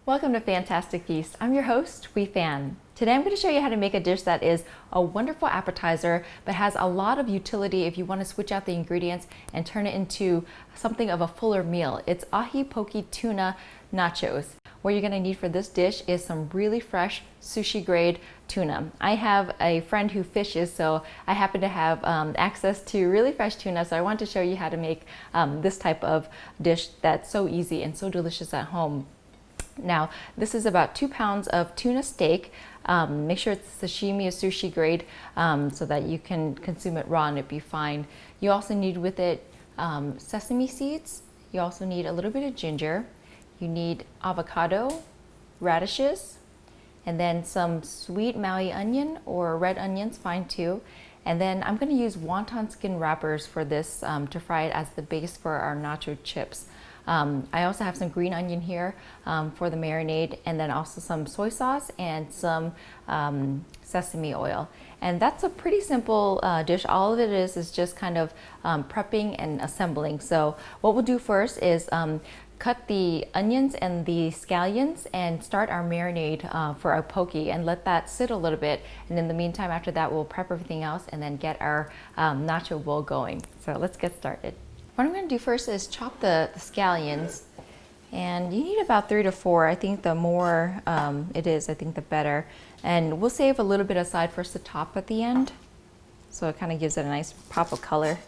Welcome to Phantastic Feast. I'm your host, Thuy Phan. Today I'm going to show you how to make a dish that is a wonderful appetizer but has a lot of utility if you want to switch out the ingredients and turn it into something of a fuller meal. It's Ahi Tuna Nachos. What you're going to need for this dish is some really fresh sushi grade tuna. I have a friend who fishes, so I happen to have access to really fresh tuna, so I want to show you how to make this type of dish that's so easy and so delicious at home. Now, this is about 2 pounds of tuna steak. Make sure it's sashimi or sushi grade so that you can consume it raw and it'd be fine. You also need with it sesame seeds. You also need a little bit of ginger. You need avocado, radishes, and then some sweet Maui onion or red onions, fine too. And then I'm going to use wonton skin wrappers for this to fry it as the base for our nacho chips. I also have some green onion here for the marinade, and then also some soy sauce and some sesame oil. And that's a pretty simple dish. All of it is just kind of prepping and assembling. So what we'll do first is cut the onions and the scallions and start our marinade for our poke and let that sit a little bit. And in the meantime, after that, we'll prep everything else and then get our nacho bowl going. So let's get started. What I'm going to do first is chop the scallions, and you need about 3 to 4. I think the more it is, I think the better. And we'll save a little bit aside for us to top at the end, so it kind of gives it a nice pop of color.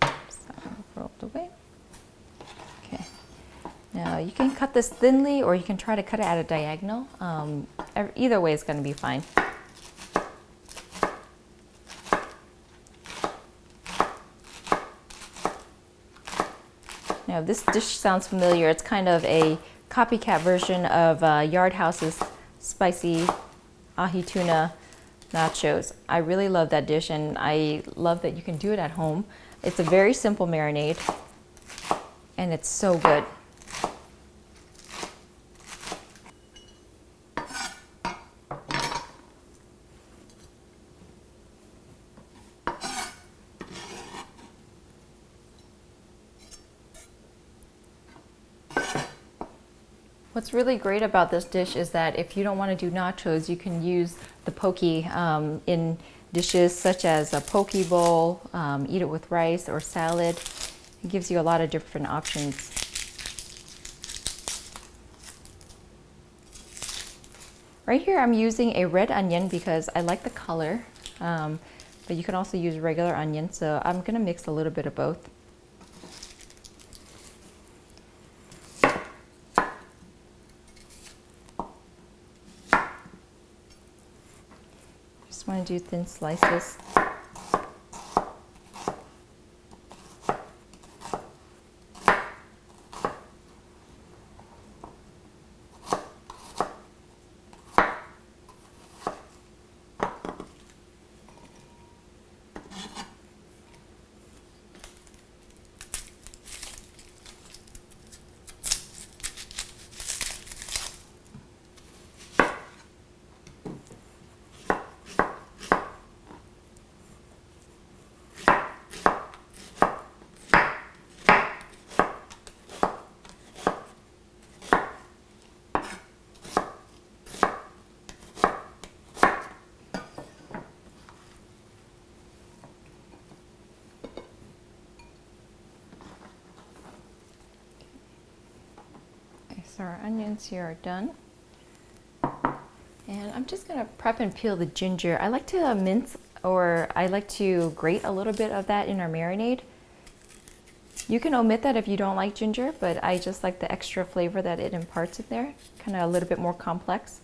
So roll it away. Okay. Now you can cut this thinly, or you can try to cut it at a diagonal. Either way is going to be fine. Now, this dish sounds familiar. It's kind of a copycat version of Yard House's spicy Ahi Tuna Nachos. I really love that dish, and I love that you can do it at home. It's a very simple marinade, and it's so good. What's really great about this dish is that if you don't want to do nachos, you can use the poke in dishes such as a poke bowl, eat it with rice or salad. It gives you a lot of different options. Right here I'm using a red onion because I like the color, but you can also use regular onion, so I'm going to mix a little bit of both. Just want to do thin slices. So our onions here are done. And I'm just gonna prep and peel the ginger. I like to mince, or I like to grate a little bit of that in our marinade. You can omit that if you don't like ginger, but I just like the extra flavor that it imparts in there, kind of a little bit more complex.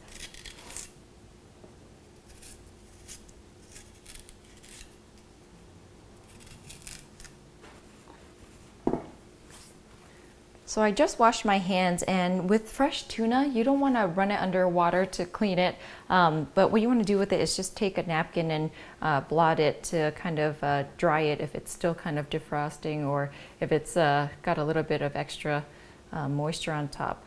So I just washed my hands, and with fresh tuna, you don't want to run it under water to clean it, but what you want to do with it is just take a napkin and blot it to kind of dry it if it's still kind of defrosting, or if it's got a little bit of extra moisture on top.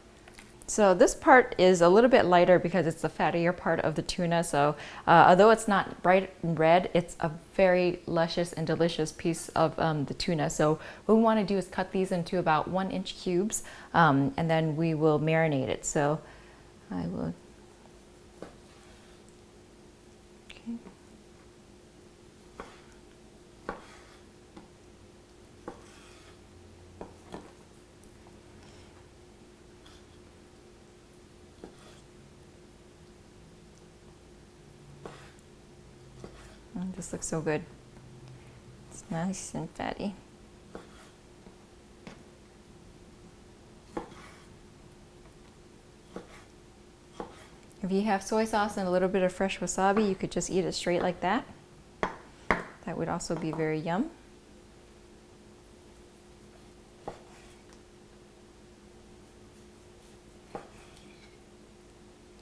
So this part is a little bit lighter because it's the fattier part of the tuna. So although it's not bright red, it's a very luscious and delicious piece of the tuna. So what we want to do is cut these into about 1-inch cubes, and then we will marinate it. So I will. Okay. This looks so good. It's nice and fatty. If you have soy sauce and a little bit of fresh wasabi, you could just eat it straight like that. That would also be very yum.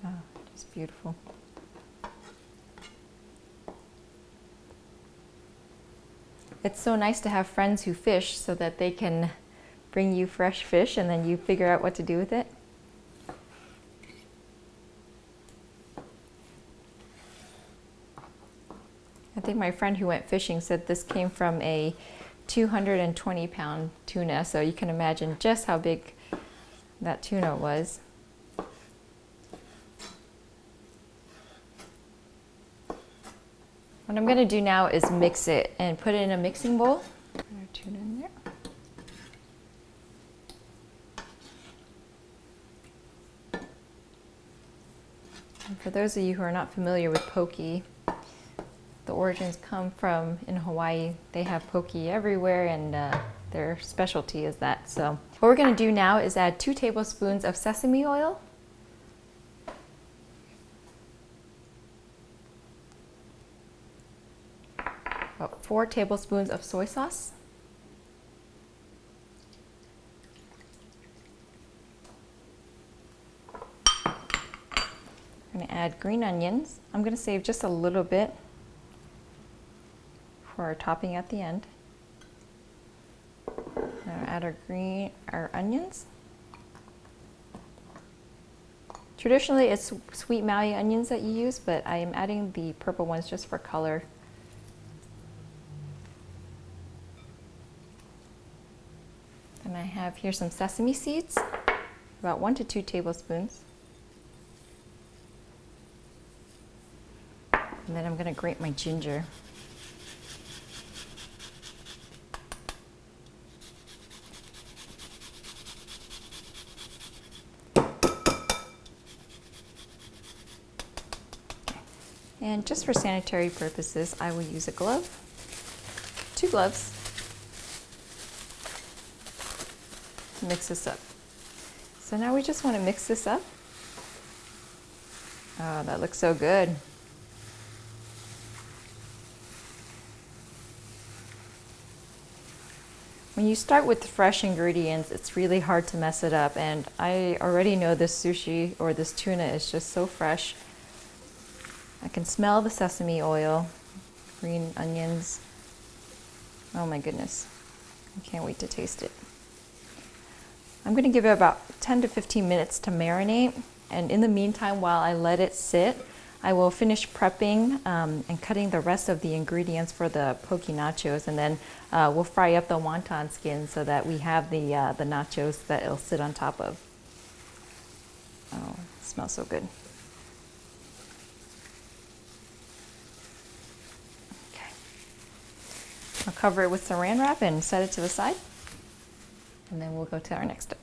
Oh, just beautiful. It's so nice to have friends who fish so that they can bring you fresh fish and then you figure out what to do with it. I think my friend who went fishing said this came from a 220-pound tuna, so you can imagine just how big that tuna was. What I'm going to do now is mix it and put it in a mixing bowl. Put our tuna in there. And for those of you who are not familiar with poke, the origins come from in Hawaii. They have poke everywhere, and their specialty is that. So what we're going to do now is add 2 tablespoons of sesame oil. About 4 tablespoons of soy sauce. I'm going to add green onions. I'm going to save just a little bit for our topping at the end. Now add our onions. Traditionally, it's sweet Maui onions that you use, but I am adding the purple ones just for color. And I have here some sesame seeds, about 1 to 2 tablespoons. And then I'm going to grate my ginger. And just for sanitary purposes, I will use a glove, 2 gloves, to mix this up. So now we just want to mix this up. Oh, that looks so good. When you start with fresh ingredients, it's really hard to mess it up, and I already know this sushi or this tuna is just so fresh. I can smell the sesame oil, green onions. Oh my goodness, I can't wait to taste it. I'm going to give it about 10 to 15 minutes to marinate, and in the meantime, while I let it sit, I will finish prepping and cutting the rest of the ingredients for the poke nachos, and then we'll fry up the wonton skin so that we have the nachos that it'll sit on top of. Oh, it smells so good. Okay. I'll cover it with saran wrap and set it to the side, and then we'll go to our next step.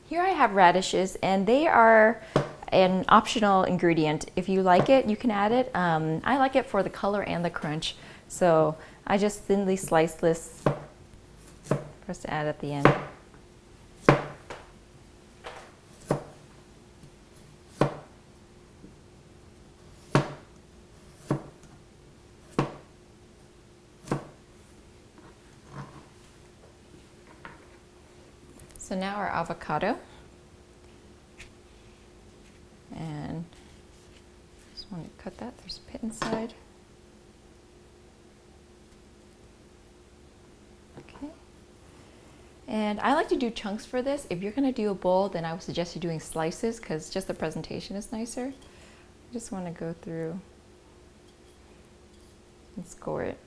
Here I have radishes, and they are an optional ingredient. If you like it, you can add it. I like it for the color and the crunch, so I just thinly slice this for us to add at the end. So now our avocado, and just want to cut that. There's a pit inside. Okay, And I like to do chunks for this. If you're gonna do a bowl, then I would suggest you doing slices because just the presentation is nicer. I just wanna go through and score it.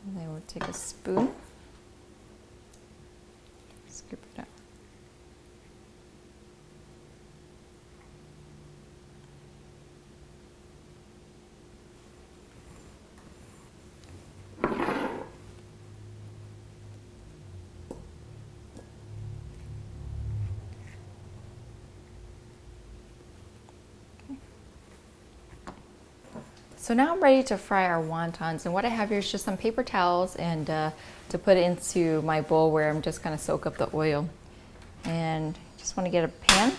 And then we'll take a spoon, scoop it out. So now I'm ready to fry our wontons, and what I have here is just some paper towels and to put into my bowl where I'm just going to soak up the oil. And just want to get a pan,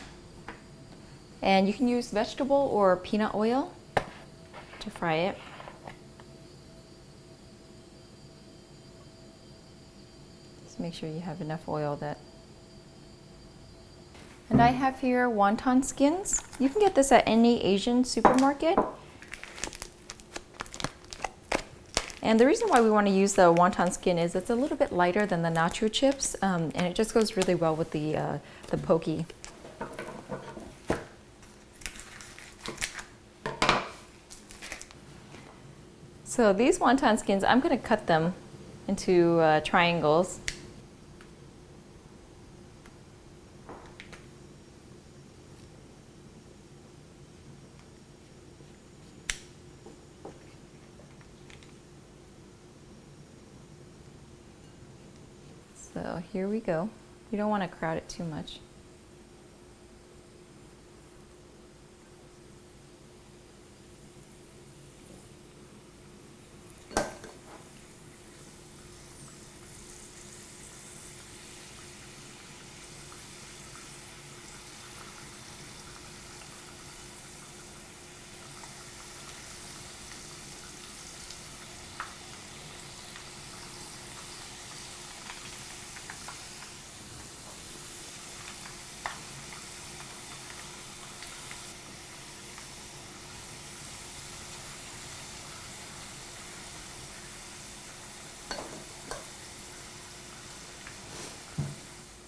and you can use vegetable or peanut oil to fry it. Just make sure you have enough oil that. And I have here wonton skins. You can get this at any Asian supermarket. And the reason why we want to use the wonton skin is it's a little bit lighter than the nacho chips, and it just goes really well with the poke. So these wonton skins, I'm going to cut them into triangles. So here we go. You don't want to crowd it too much.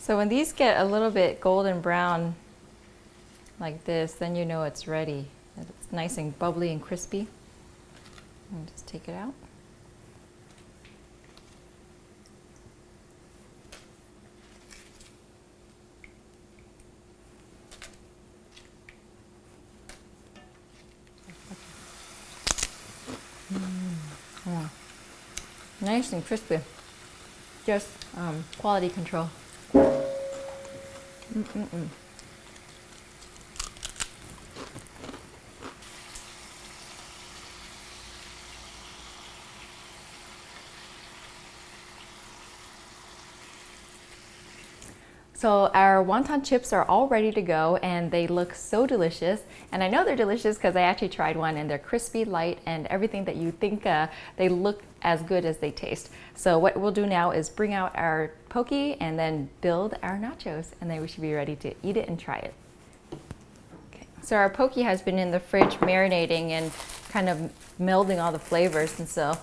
So when these get a little bit golden brown like this, then you know it's ready. It's nice and bubbly and crispy. And just take it out. Oh. Nice and crispy. Just quality control. So our wonton chips are all ready to go, and they look so delicious. And I know they're delicious because I actually tried one, and they're crispy, light, and everything that you think. They look as good as they taste. So what we'll do now is bring out our poke and then build our nachos, and then we should be ready to eat it and try it. Okay. So our poke has been in the fridge marinating and kind of melding all the flavors, and so,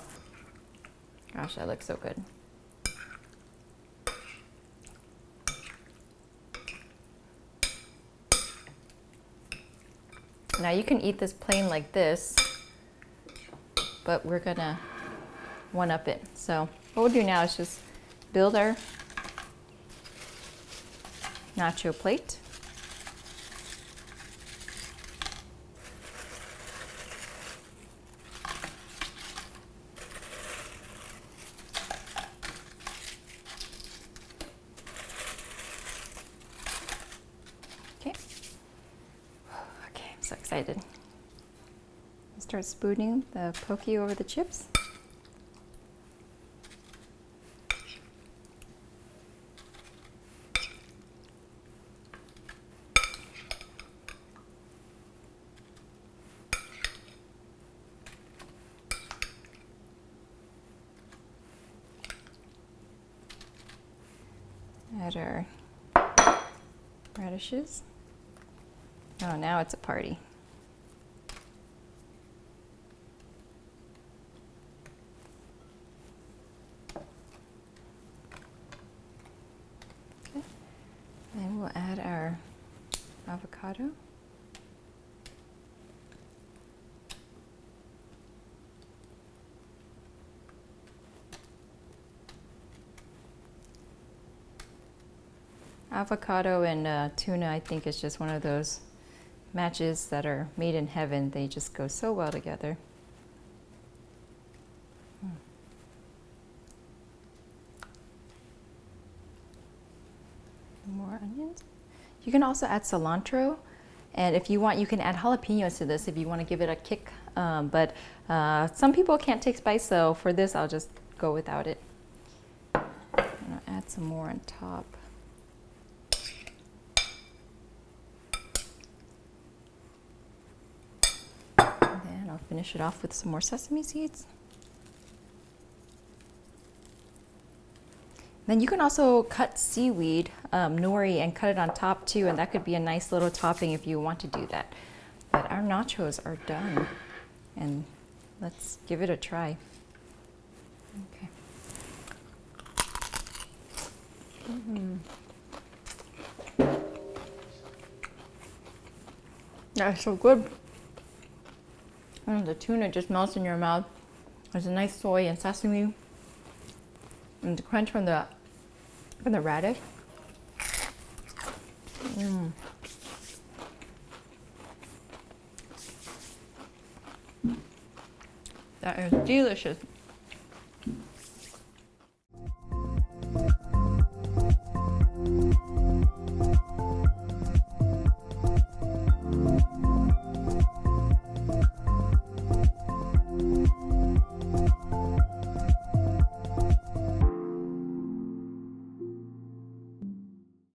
gosh, that looks so good. Now you can eat this plain like this, but we're gonna one-up it. So what we'll do now is just build our nacho plate. So excited. Start spooning the poke over the chips. Add our radishes. Oh, now it's a party. avocado. Avocado and tuna, I think, is just one of those matches that are made in heaven. They just go so well together. More onions. You can also add cilantro, and if you want, you can add jalapenos to this if you want to give it a kick. But some people can't take spice, so for this, I'll just go without it. I'm gonna add some more on top. And then I'll finish it off with some more sesame seeds. Then you can also cut seaweed, nori, and cut it on top too, and that could be a nice little topping if you want to do that. But our nachos are done, and let's give it a try. Okay. That's so good. And the tuna just melts in your mouth. There's a nice soy and sesame, and the crunch from the radish. That is delicious.